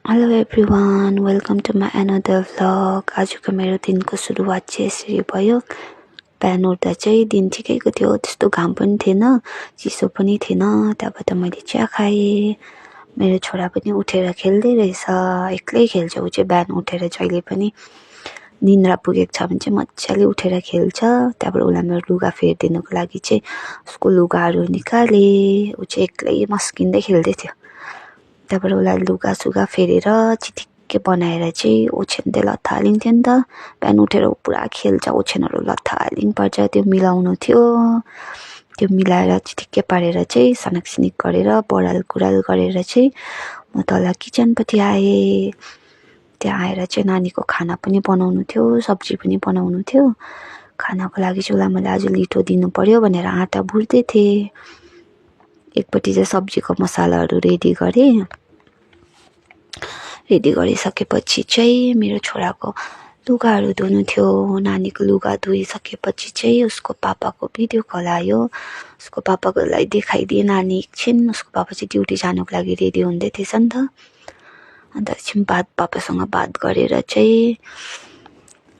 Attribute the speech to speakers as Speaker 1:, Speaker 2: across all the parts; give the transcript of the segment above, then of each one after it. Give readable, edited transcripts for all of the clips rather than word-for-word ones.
Speaker 1: Hello everyone, welcome to my another vlog. आजको मेरो दिनको सुरुवात चाहिँ यसरी भयो। बिहान उठ्दा चाहिँ दिन ठिकैको थियो, त्यस्तो घाम पनि थिएन, चिसो पनि थिएन। त्यहाँबाट मैले चिया खाएँ। मेरो छोरा पनि उठेर खेल्दै रहेछ, एक्लै खेल्छ ऊ चाहिँ। बिहान उठेर जहिले पनि निन्द्रा पुगेको छ भने चाहिँ मजाले उठेर खेल्छ। त्यहाँबाट उसलाई मेरो लुगा फेरिदिनुको लागि चाहिँ उसको लुगाहरू निकालेँ। ऊ चाहिँ एक्लै मस्किँदै खेल्दै थियो। त्यहाँबाट उसलाई लुगासुगा फेरेर चिटिक्कै बनाएर चाहिँ ओछ्यान चाहिँ लथालिन्थ्यो नि त। बिहान उठेर ऊ पुरा खेल्छ, ओछ्यानहरू लथालिङ पर्छ, त्यो मिलाउनु थियो। त्यो मिलाएर चिटिक्कै पारेर चाहिँ सनाकसिनिक गरेर बडाल कुडाल गरेर चाहिँ म तल किचनपट्टि आएँ। त्यहाँ आएर चाहिँ नानीको खाना पनि बनाउनु थियो, सब्जी पनि बनाउनु थियो। खानाको लागि चाहिँ उसलाई मैले आज लिटो दिनु पर्यो भनेर आँटा भुट्दै थिएँ। एकपट्टि चाहिँ सब्जीको मसालाहरू रेडी गरेँ। रेडी गरिसकेपछि चाहिँ मेरो छोराको लुगाहरू धुनु थियो। नानीको लुगा धोइसकेपछि चाहिँ उसको पापाको भिडियो कल आयो। उसको पापाकोलाई देखाइदिएँ नानी एकछिन। उसको पापा चाहिँ ड्युटी जानुको लागि रेडी हुँदै थिएछ नि त। अन्त एकछिन पापासँग बात गरेर चाहिँ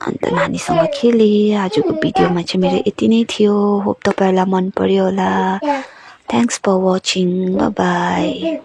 Speaker 1: अन्त नानीसँग खेलेँ। आजको भिडियोमा चाहिँ मेरो यति नै थियो। होप तपाईँहरूलाई मन पर्यो होला। Thanks for watching. Bye bye.